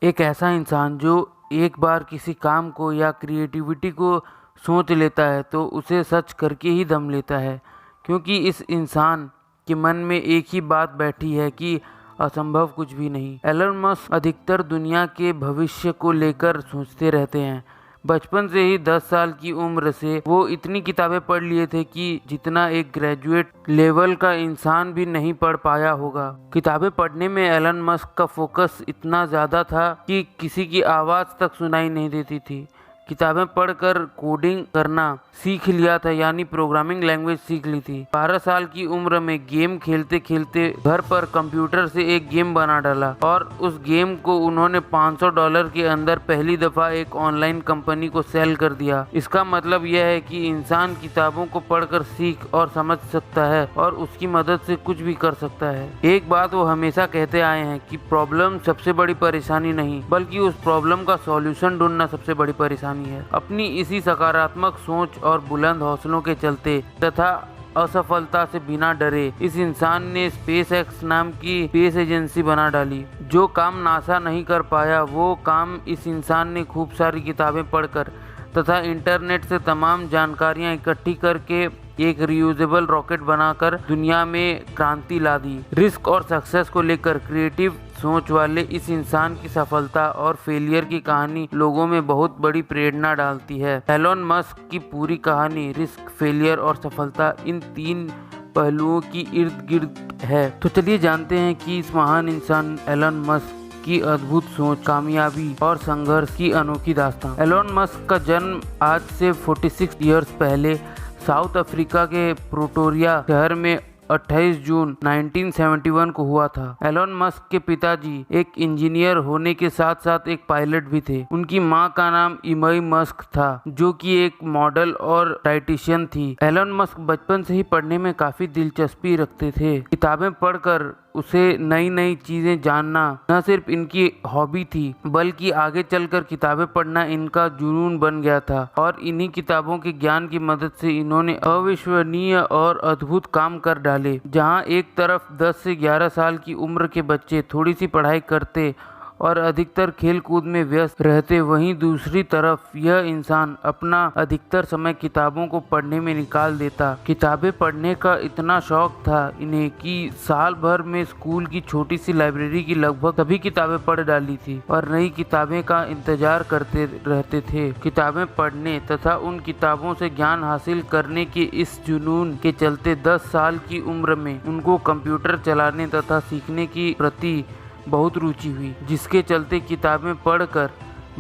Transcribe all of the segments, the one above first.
एक ऐसा इंसान जो एक बार किसी काम को या क्रिएटिविटी को सोच लेता है तो उसे सच करके ही दम लेता है, क्योंकि इस इंसान के मन में एक ही बात बैठी है कि असंभव कुछ भी नहीं। एलन मस्क अधिकतर दुनिया के भविष्य को लेकर सोचते रहते हैं। बचपन से ही 10 साल की उम्र से वो इतनी किताबें पढ़ लिए थे कि जितना एक ग्रेजुएट लेवल का इंसान भी नहीं पढ़ पाया होगा। किताबें पढ़ने में एलन मस्क का फोकस इतना ज़्यादा था कि किसी की आवाज़ तक सुनाई नहीं देती थी। किताबें पढ़कर कोडिंग करना सीख लिया था, यानी प्रोग्रामिंग लैंग्वेज सीख ली थी। 12 साल की उम्र में गेम खेलते खेलते घर पर कंप्यूटर से एक गेम बना डाला और उस गेम को उन्होंने $500 के अंदर पहली दफा एक ऑनलाइन कंपनी को सेल कर दिया। इसका मतलब यह है कि इंसान किताबों को पढ़कर सीख और समझ सकता है और उसकी मदद से कुछ भी कर सकता है। एक बात वो हमेशा कहते आए हैं कि प्रॉब्लम सबसे बड़ी परेशानी नहीं, बल्कि उस प्रॉब्लम का सॉल्यूशन ढूंढना सबसे बड़ी परेशानी है। अपनी इसी सकारात्मक सोच और बुलंद हौसलों के चलते तथा असफलता से बिना डरे इस इंसान ने स्पेस एक्स नाम की स्पेस एजेंसी बना डाली। जो काम नासा नहीं कर पाया वो काम इस इंसान ने खूब सारी किताबें पढ़कर तथा इंटरनेट से तमाम जानकारियां इकट्ठी करके एक रियूजेबल रॉकेट बनाकर दुनिया में क्रांति ला दी। रिस्क और सक्सेस को लेकर क्रिएटिव सोच वाले इस इंसान की सफलता और फेलियर की कहानी लोगों में बहुत बड़ी प्रेरणा डालती है। एलन मस्क की पूरी कहानी रिस्क, फेलियर और सफलता इन तीन पहलुओं की इर्द गिर्द है। तो चलिए जानते हैं कि इस महान इंसान एलन मस्क की अद्भुत सोच, कामयाबी और संघर्ष की अनोखी दास्तान। एलन मस्क का जन्म आज से 46 इयर्स पहले साउथ अफ्रीका के प्रिटोरिया शहर में 28 जून 1971 को हुआ था। एलन मस्क के पिताजी एक इंजीनियर होने के साथ साथ एक पायलट भी थे। उनकी मां का नाम इमई मस्क था, जो कि एक मॉडल और डाइटिशियन थी। एलन मस्क बचपन से ही पढ़ने में काफी दिलचस्पी रखते थे। किताबें पढ़कर उसे नई नई चीजें जानना न सिर्फ इनकी हॉबी थी, बल्कि आगे चलकर किताबें पढ़ना इनका जुनून बन गया था। और इन्हीं किताबों के ज्ञान की मदद से इन्होंने अविश्वसनीय और अद्भुत काम कर डाले। जहां एक तरफ 10 से 11 साल की उम्र के बच्चे थोड़ी सी पढ़ाई करते और अधिकतर खेल कूद में व्यस्त रहते, वहीं दूसरी तरफ यह इंसान अपना अधिकतर समय किताबों को पढ़ने में निकाल देता। किताबें पढ़ने का इतना शौक था इन्हें कि साल भर में स्कूल की छोटी सी लाइब्रेरी की लगभग सभी किताबें पढ़ डाली थी और नई किताबें का इंतजार करते रहते थे। किताबें पढ़ने तथा उन किताबों से ज्ञान हासिल करने के इस जुनून के चलते 10 साल की उम्र में उनको कंप्यूटर चलाने तथा सीखने की प्रति बहुत रुचि हुई, जिसके चलते किताबें पढ़कर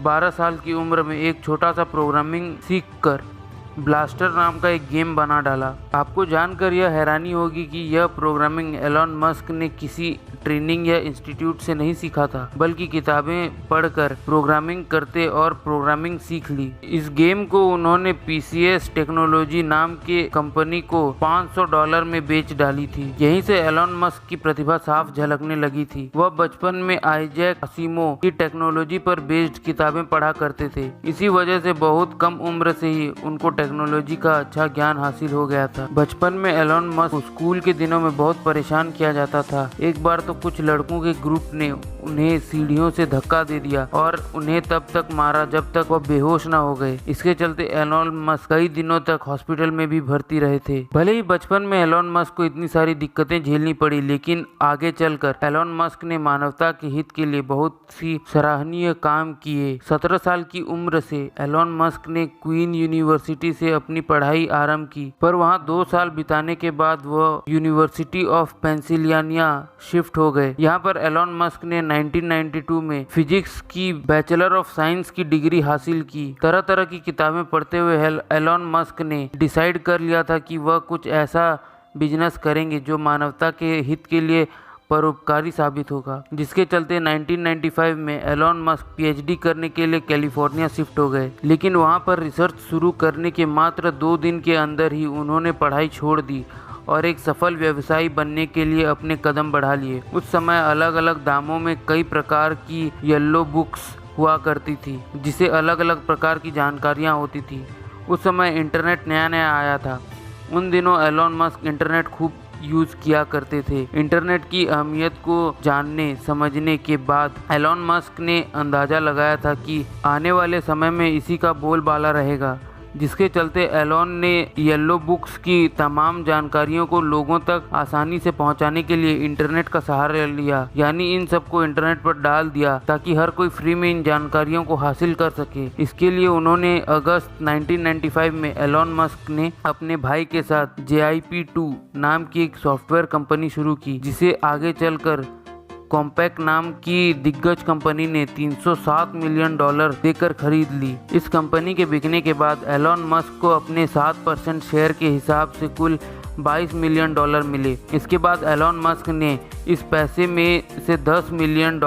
12 साल की उम्र में एक छोटा सा प्रोग्रामिंग सीखकर ब्लास्टर नाम का एक गेम बना डाला। आपको जानकर यह हैरानी होगी कि यह प्रोग्रामिंग एलन मस्क ने किसी ट्रेनिंग या इंस्टीट्यूट से नहीं सीखा था, बल्कि किताबें पढ़कर प्रोग्रामिंग करते और प्रोग्रामिंग सीख ली। इस गेम को उन्होंने पीसीएस टेक्नोलॉजी नाम के कंपनी को $500 में बेच डाली थी। यहीं से एलन मस्क की प्रतिभा साफ झलकने लगी थी। वह बचपन में आइजैक असीमो की टेक्नोलॉजी पर बेस्ड किताबें पढ़ा करते थे। इसी वजह से बहुत कम उम्र से ही उनको टेक्नोलॉजी का अच्छा ज्ञान हासिल हो गया था। बचपन में एलन मस्क को स्कूल के दिनों में बहुत परेशान किया जाता था। एक बार तो कुछ लड़कों के ग्रुप ने उन्हें सीढ़ियों से धक्का दे दिया और उन्हें तब तक मारा जब तक वह बेहोश न हो गए। इसके चलते एलन मस्क कई दिनों तक हॉस्पिटल में भी भर्ती रहे थे। भले ही बचपन में एलन मस्क को इतनी सारी दिक्कतें झेलनी पड़ी, लेकिन आगे चलकर एलन मस्क ने मानवता के हित के लिए बहुत सी सराहनीय काम किए। 17 साल की उम्र से एलन मस्क ने क्वीन यूनिवर्सिटी से अपनी पढ़ाई आरंभ की, पर वहां 2 साल बिताने के बाद वह यूनिवर्सिटी ऑफ पेंसिल्वेनिया शिफ्ट हो गए। यहाँ पर एलन मस्क ने 1992 में फिजिक्स की बैचलर ऑफ साइंस की डिग्री हासिल की। तरह तरह की किताबें पढ़ते हुए एलन मस्क ने डिसाइड कर लिया था कि वह कुछ ऐसा बिजनेस करेंगे जो मानवता के हित के लिए परोपकारी साबित होगा। जिसके चलते 1995 में एलन मस्क पीएचडी करने के लिए कैलिफोर्निया शिफ्ट हो गए, लेकिन वहां पर रिसर्च शुरू करने के मात्र 2 दिन के अंदर ही उन्होंने पढ़ाई छोड़ दी और एक सफल व्यवसायी बनने के लिए अपने कदम बढ़ा लिए। उस समय अलग अलग दामों में कई प्रकार की येलो बुक्स हुआ करती थी, जिसे अलग अलग प्रकार की जानकारियाँ होती थी। उस समय इंटरनेट नया नया आया था। उन दिनों एलन मस्क इंटरनेट खूब यूज किया करते थे। इंटरनेट की अहमियत को जानने समझने के बाद एलोन मस्क ने अंदाजा लगाया था कि आने वाले समय में इसी का बोलबाला रहेगा, जिसके चलते एलोन ने येलो बुक्स की तमाम जानकारियों को लोगों तक आसानी से पहुंचाने के लिए इंटरनेट का सहारा लिया। यानी इन सबको इंटरनेट पर डाल दिया ताकि हर कोई फ्री में इन जानकारियों को हासिल कर सके। इसके लिए उन्होंने अगस्त 1995 में एलोन मस्क ने अपने भाई के साथ JIP2 नाम की एक सॉफ्टवेयर कंपनी शुरू की, जिसे आगे चलकर कॉम्पैक नाम की दिग्गज कंपनी ने $307 मिलियन देकर खरीद ली। इस कंपनी के बिकने के बाद एलोन मस्क को अपने 7% शेयर के हिसाब से कुल $22 मिलियन मिले। इसके बाद एलोन मस्क ने इस पैसे में से $10 मिलियन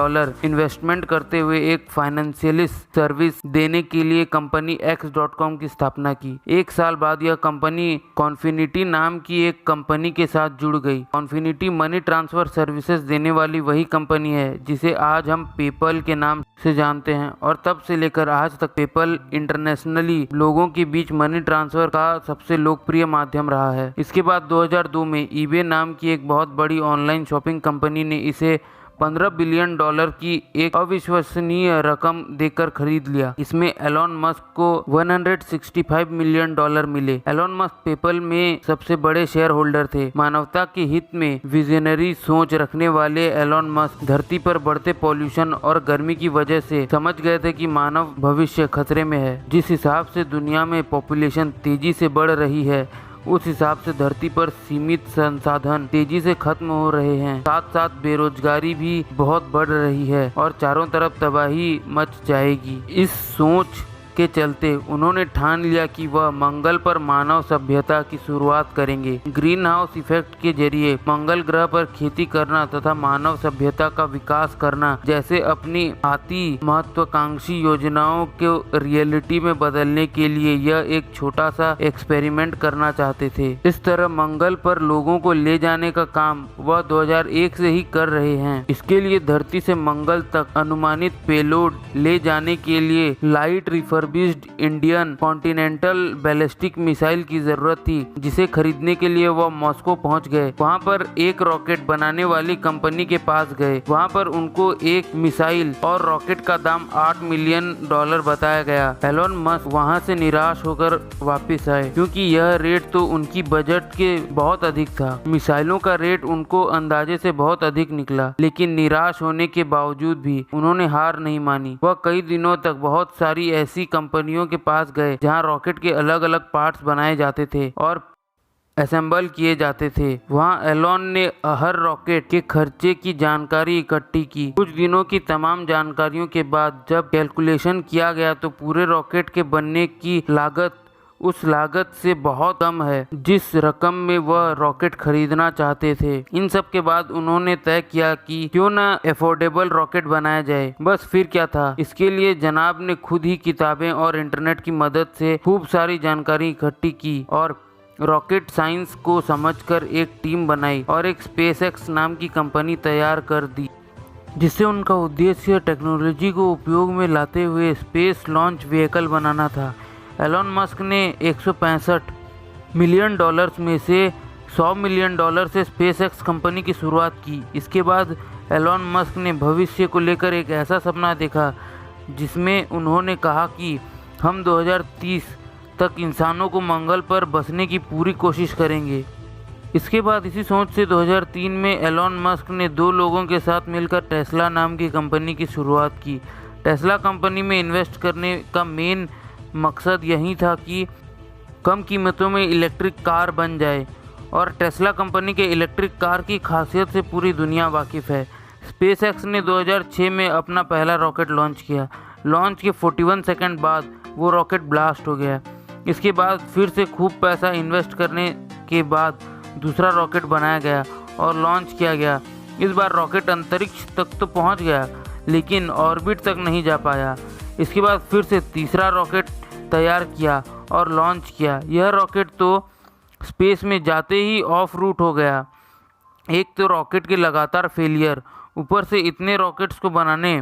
इन्वेस्टमेंट करते हुए एक फाइनेंशियल सर्विस देने के लिए कंपनी X.com की स्थापना की। एक साल बाद यह कंपनी कॉन्फिनिटी नाम की एक कंपनी के साथ जुड़ गई। कॉन्फिनिटी मनी ट्रांसफर सर्विसेज देने वाली वही कंपनी है जिसे आज हम पेपल के नाम से जानते हैं, और तब से लेकर आज तक पेपल इंटरनेशनली लोगों के बीच मनी ट्रांसफर का सबसे लोकप्रिय माध्यम रहा है। इसके बाद 2002 में ईबे नाम की एक बहुत बड़ी ऑनलाइन शॉपिंग कंपनी ने इसे $15 बिलियन की एक अविश्वसनीय रकम देकर खरीद लिया। इसमें एलोन मस्क को $165 मिलियन मिले। एलोन मस्क पेपल में सबसे बड़े शेयर होल्डर थे। मानवता के हित में विजनरी सोच रखने वाले एलोन मस्क धरती पर बढ़ते पॉल्यूशन और गर्मी की वजह से समझ गए थे कि मानव भविष्य खतरे में है। जिस हिसाब से दुनिया में पॉपुलेशन तेजी से बढ़ रही है, उस हिसाब से धरती पर सीमित संसाधन तेजी से खत्म हो रहे हैं। साथ साथ बेरोजगारी भी बहुत बढ़ रही है और चारों तरफ तबाही मच जाएगी। इस सोच के चलते उन्होंने ठान लिया कि वह मंगल पर मानव सभ्यता की शुरुआत करेंगे। ग्रीन हाउस इफेक्ट के जरिए मंगल ग्रह पर खेती करना तथा मानव सभ्यता का विकास करना जैसे अपनी अति महत्वाकांक्षी योजनाओं को रियलिटी में बदलने के लिए यह एक छोटा सा एक्सपेरिमेंट करना चाहते थे। इस तरह मंगल पर लोगों को ले जाने का काम वह 2001 से ही कर रहे हैं। इसके लिए धरती से मंगल तक अनुमानित पेलोड ले जाने के लिए light Indian continental ballistic missile की जरूरत थी, जिसे खरीदने के लिए वह मॉस्को पहुंच गए। वहां पर एक रॉकेट बनाने वाली कंपनी के पास गए। वहां पर उनको एक मिसाइल और रॉकेट का दाम $8 मिलियन बताया गया। एलोन मस्क वहां से निराश होकर वापस आए, क्योंकि यह रेट तो उनकी बजट के बहुत अधिक था। मिसाइलों का रेट उनको अंदाजे से बहुत अधिक निकला, लेकिन निराश होने के बावजूद भी उन्होंने हार नहीं मानी। वह कई दिनों तक बहुत सारी ऐसी कंपनियों के पास गए जहां रॉकेट के अलग अलग पार्ट्स बनाए जाते थे और असेंबल किए जाते थे। वहां एलोन ने हर रॉकेट के खर्चे की जानकारी इकट्ठी की। कुछ दिनों की तमाम जानकारियों के बाद जब कैलकुलेशन किया गया तो पूरे रॉकेट के बनने की लागत उस लागत से बहुत कम है जिस रकम में वह रॉकेट खरीदना चाहते थे। इन सब के बाद उन्होंने तय किया कि क्यों न अफोर्डेबल रॉकेट बनाया जाए। बस फिर क्या था, इसके लिए जनाब ने खुद ही किताबें और इंटरनेट की मदद से खूब सारी जानकारी इकट्ठी की और रॉकेट साइंस को समझकर एक टीम बनाई और एक SpaceX नाम की कंपनी तैयार कर दी, जिससे उनका उद्देश्य टेक्नोलॉजी को उपयोग में लाते हुए स्पेस लॉन्च व्हीकल बनाना था। एलोन मस्क ने $165 मिलियन में से $100 मिलियन से SpaceX कंपनी की शुरुआत की। इसके बाद एलोन मस्क ने भविष्य को लेकर एक ऐसा सपना देखा जिसमें उन्होंने कहा कि हम 2030 तक इंसानों को मंगल पर बसने की पूरी कोशिश करेंगे। इसके बाद इसी सोच से 2003 में एलोन मस्क ने 2 लोगों के साथ मिलकर टेस्ला नाम की कंपनी की शुरुआत की। टेस्ला कंपनी में इन्वेस्ट करने का मेन मकसद यही था कि कम कीमतों में इलेक्ट्रिक कार बन जाए, और टेस्ला कंपनी के इलेक्ट्रिक कार की खासियत से पूरी दुनिया वाकिफ़ है। SpaceX ने 2006 में अपना पहला रॉकेट लॉन्च किया। लॉन्च के 41 सेकंड बाद वो रॉकेट ब्लास्ट हो गया। इसके बाद फिर से खूब पैसा इन्वेस्ट करने के बाद दूसरा रॉकेट बनाया गया और लॉन्च किया गया। इस बार रॉकेट अंतरिक्ष तक तो पहुंच गया, लेकिन ऑर्बिट तक नहीं जा पाया। इसके बाद फिर से तीसरा रॉकेट तैयार किया और लॉन्च किया। यह रॉकेट तो स्पेस में जाते ही ऑफ रूट हो गया। एक तो रॉकेट के लगातार फेलियर, ऊपर से इतने रॉकेट्स को बनाने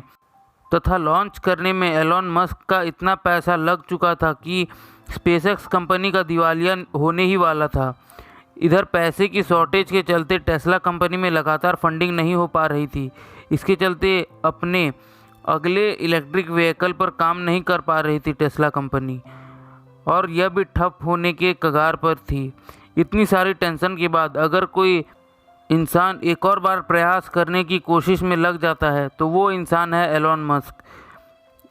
तथा लॉन्च करने में एलोन मस्क का इतना पैसा लग चुका था कि SpaceX कंपनी का दिवालिया होने ही वाला था। इधर पैसे की शॉर्टेज के चलते टेस्ला कंपनी में लगातार फंडिंग नहीं हो पा रही थी। इसके चलते अपने अगले इलेक्ट्रिक व्हीकल पर काम नहीं कर पा रही थी टेस्ला कंपनी, और यह भी ठप होने के कगार पर थी। इतनी सारी टेंशन के बाद अगर कोई इंसान एक और बार प्रयास करने की कोशिश में लग जाता है तो वो इंसान है एलोन मस्क।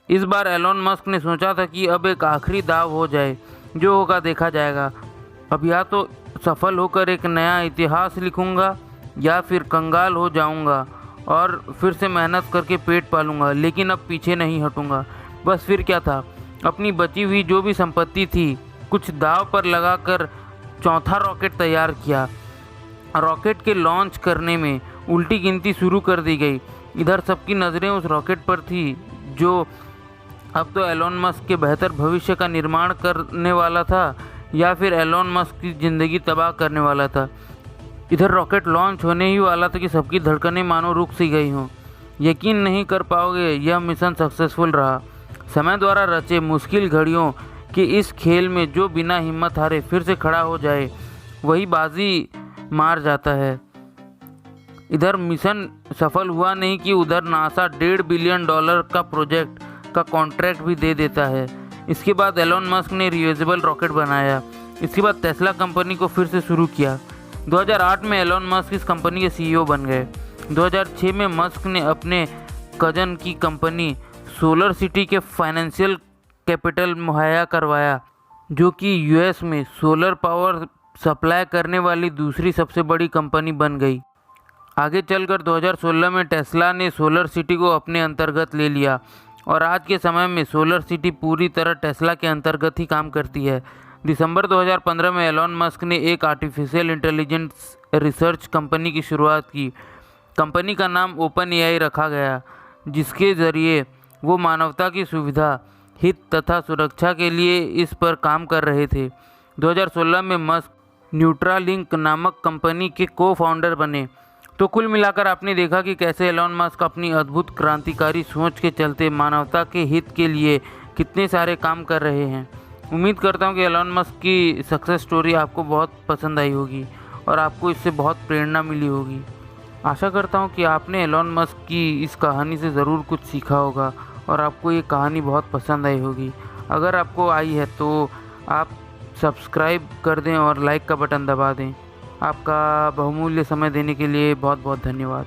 इस बार एलोन मस्क ने सोचा था कि अब एक आखिरी दाव हो जाए, जो होगा देखा जाएगा। अब या तो सफल होकर एक नया इतिहास लिखूंगा या फिर कंगाल हो जाऊंगा और फिर से मेहनत करके पेट पालूंगा, लेकिन अब पीछे नहीं हटूंगा। बस फिर क्या था, अपनी बची हुई जो भी संपत्ति थी कुछ दाव पर लगाकर चौथा रॉकेट तैयार किया। रॉकेट के लॉन्च करने में उल्टी गिनती शुरू कर दी गई। इधर सबकी नज़रें उस रॉकेट पर थी जो अब तो एलोन मस्क के बेहतर भविष्य का निर्माण करने वाला था या फिर एलोन मस्क की ज़िंदगी तबाह करने वाला था। इधर रॉकेट लॉन्च होने ही वाला था कि सबकी धड़कनें मानो रुक सी गई हों। यकीन नहीं कर पाओगे, यह मिशन सक्सेसफुल रहा। समय द्वारा रचे मुश्किल घड़ियों के इस खेल में जो बिना हिम्मत हारे फिर से खड़ा हो जाए वही बाजी मार जाता है। इधर मिशन सफल हुआ नहीं कि उधर नासा $1.5 बिलियन का प्रोजेक्ट का कॉन्ट्रैक्ट भी दे देता है। इसके बाद एलोन मस्क ने रियूजेबल रॉकेट बनाया। इसके बाद टेस्ला कंपनी को फिर से शुरू किया। 2008 में एलोन मस्क इस कंपनी के CEO बन गए। 2006 में मस्क ने अपने कजन की कंपनी सोलर सिटी के फाइनेंशियल कैपिटल मुहैया करवाया, जो कि US में सोलर पावर सप्लाई करने वाली दूसरी सबसे बड़ी कंपनी बन गई। आगे चलकर 2016 में टेस्ला ने सोलर सिटी को अपने अंतर्गत ले लिया और आज के समय में सोलर सिटी पूरी तरह टेस्ला के अंतर्गत ही काम करती है। दिसंबर 2015 में एलोन मस्क ने एक आर्टिफिशियल इंटेलिजेंस रिसर्च कंपनी की शुरुआत की। कंपनी का नाम OpenAI रखा गया, जिसके ज़रिए वो मानवता की सुविधा, हित तथा सुरक्षा के लिए इस पर काम कर रहे थे। 2016 में मस्क न्यूट्रालिंक नामक कंपनी के को-फाउंडर बने। तो कुल मिलाकर आपने देखा कि कैसे एलोन मस्क अपनी अद्भुत क्रांतिकारी सोच के चलते मानवता के हित के लिए कितने सारे काम कर रहे हैं। उम्मीद करता हूँ कि एलोन मस्क की सक्सेस स्टोरी आपको बहुत पसंद आई होगी और आपको इससे बहुत प्रेरणा मिली होगी। आशा करता हूँ कि आपने एलोन मस्क की इस कहानी से ज़रूर कुछ सीखा होगा और आपको ये कहानी बहुत पसंद आई होगी। अगर आपको आई है तो आप सब्सक्राइब कर दें और लाइक का बटन दबा दें। आपका बहुमूल्य समय देने के लिए बहुत बहुत धन्यवाद।